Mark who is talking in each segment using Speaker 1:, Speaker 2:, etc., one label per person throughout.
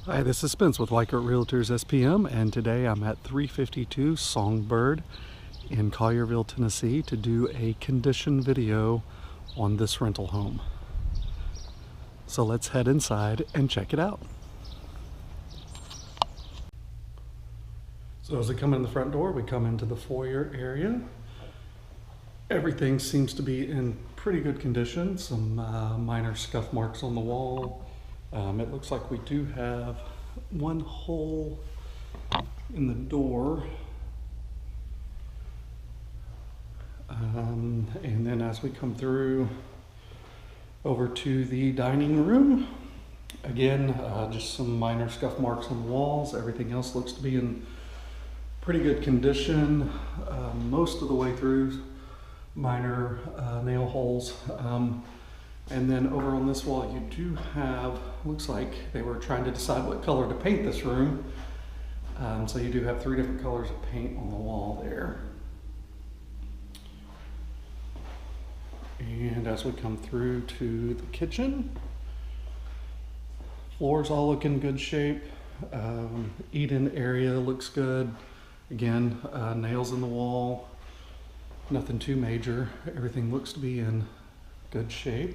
Speaker 1: Hi, this is Spence with Weichert Realtors SPM, and today I'm at 352 Songbird in Collierville, Tennessee to do a condition video on this rental home. So let's head inside and check it out. So as we come in the front door, we come into the foyer area. Everything seems to be in pretty good condition. Some minor scuff marks on the wall. It looks like we do have one hole in the door. And then as we come through over to the dining room, again, just some minor scuff marks on the walls. Everything else looks to be in pretty good condition. Most of the way through, minor nail holes. And then over on this wall, you do have, looks like they were trying to decide what color to paint this room. So you do have 3 different colors of paint on the wall there. And as we come through to the kitchen, floors all look in good shape. Eat-in area looks good. Again, nails in the wall, nothing too major. Everything looks to be in good shape.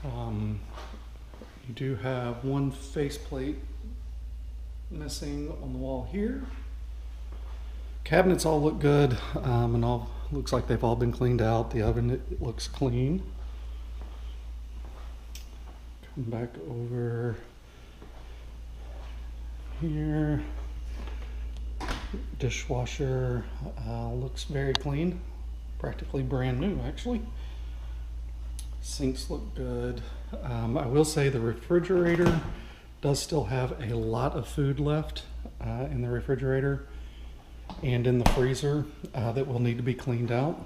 Speaker 1: You do have one faceplate missing on the wall here. Cabinets all look good, and all looks like they've all been cleaned out. The oven, it looks clean. Come back over here. Dishwasher looks very clean, practically brand new actually. Sinks look good. I will say the refrigerator does still have a lot of food left in the refrigerator and in the freezer that will need to be cleaned out.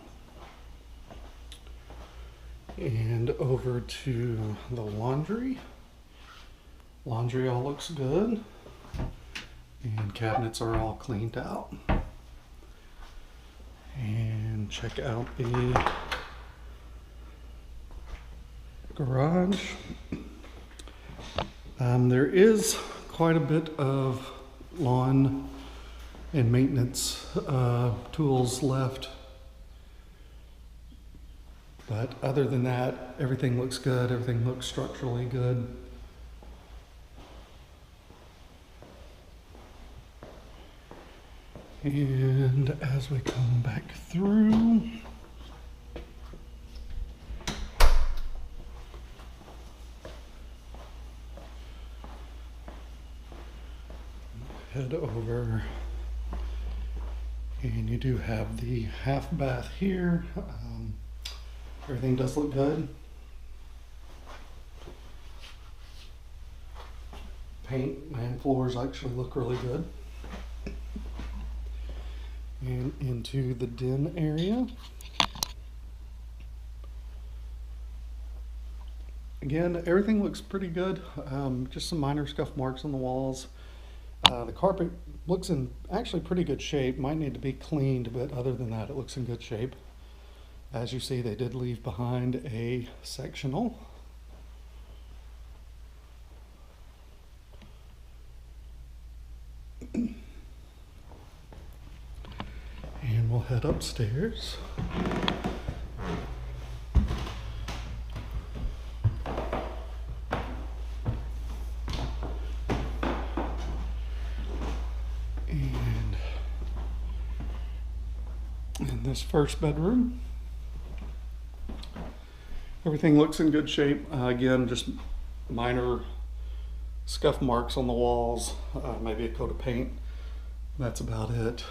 Speaker 1: And over to the laundry. Laundry all looks good. And cabinets are all cleaned out. And check out the garage. There is quite a bit of lawn and maintenance tools left. But other than that, everything looks good. Everything looks structurally good. And as we come back through, head over, and you do have the half bath here. Everything does look good. Paint and floors actually look really good. And into the den area. Again, everything looks pretty good. Just some minor scuff marks on the walls. The carpet looks in actually pretty good shape. Might need to be cleaned, but other than that, it looks in good shape. As you see, they did leave behind a sectional. And we'll head upstairs. And in this first bedroom, everything looks in good shape. Again, just minor scuff marks on the walls, maybe a coat of paint. That's about it.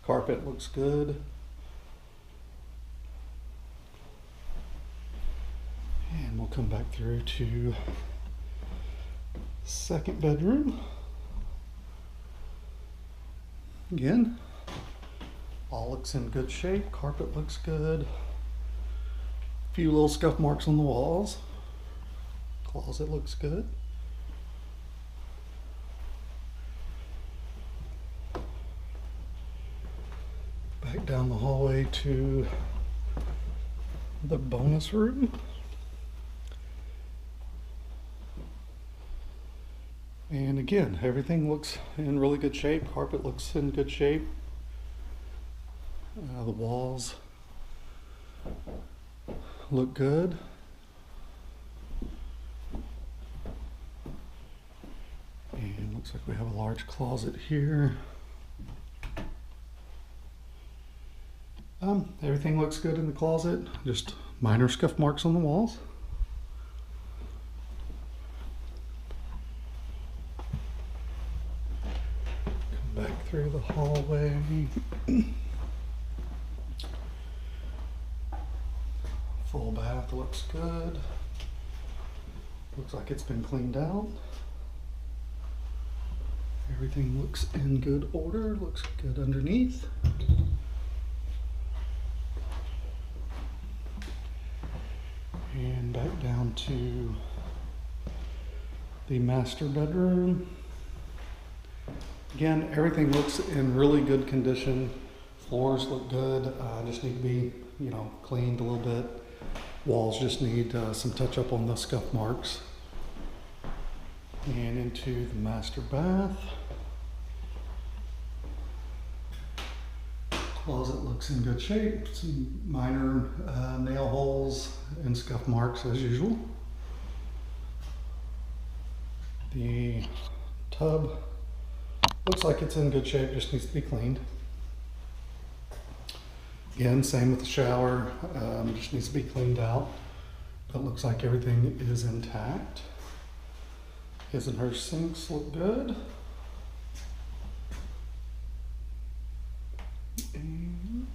Speaker 1: Carpet looks good. And we'll come back through to second bedroom. Again, all looks in good shape. Carpet looks good. A few little scuff marks on the walls. Closet looks good. Back down the hallway to the bonus room. And again, everything looks in really good shape. Carpet looks in good shape. The walls look good. And looks like we have a large closet here. Everything looks good in the closet, just minor scuff marks on the walls. Come back through the hallway. Full bath looks good. Looks like it's been cleaned out. Everything looks in good order, looks good underneath. And back down to the master bedroom. Again, everything looks in really good condition. Floors look good, just need to be, cleaned a little bit. Walls just need some touch up on the scuff marks. And into the master bath. Closet looks in good shape. Some minor nail holes and scuff marks as usual. The tub looks like it's in good shape, just needs to be cleaned. Again, same with the shower, just needs to be cleaned out. But looks like everything is intact. His and her sinks look good. And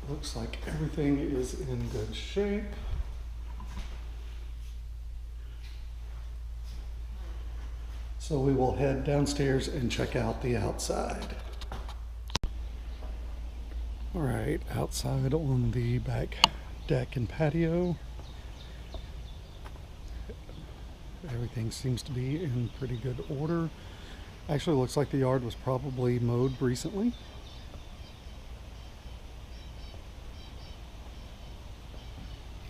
Speaker 1: looks like everything is in good shape. So we will head downstairs and check out the outside. All right, outside on the back deck and patio. Everything seems to be in pretty good order. Actually looks like the yard was probably mowed recently.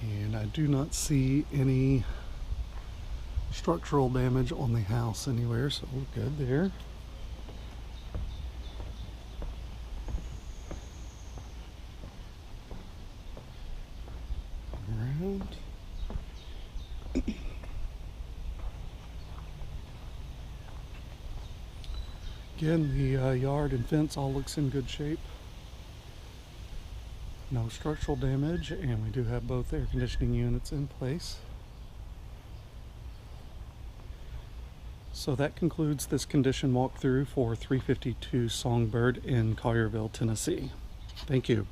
Speaker 1: And I do not see any structural damage on the house anywhere, so we're good there. Around. Again, the yard and fence all looks in good shape. No structural damage, and we do have both air conditioning units in place. So that concludes this condition walkthrough for 352 Songbird in Collierville, Tennessee. Thank you.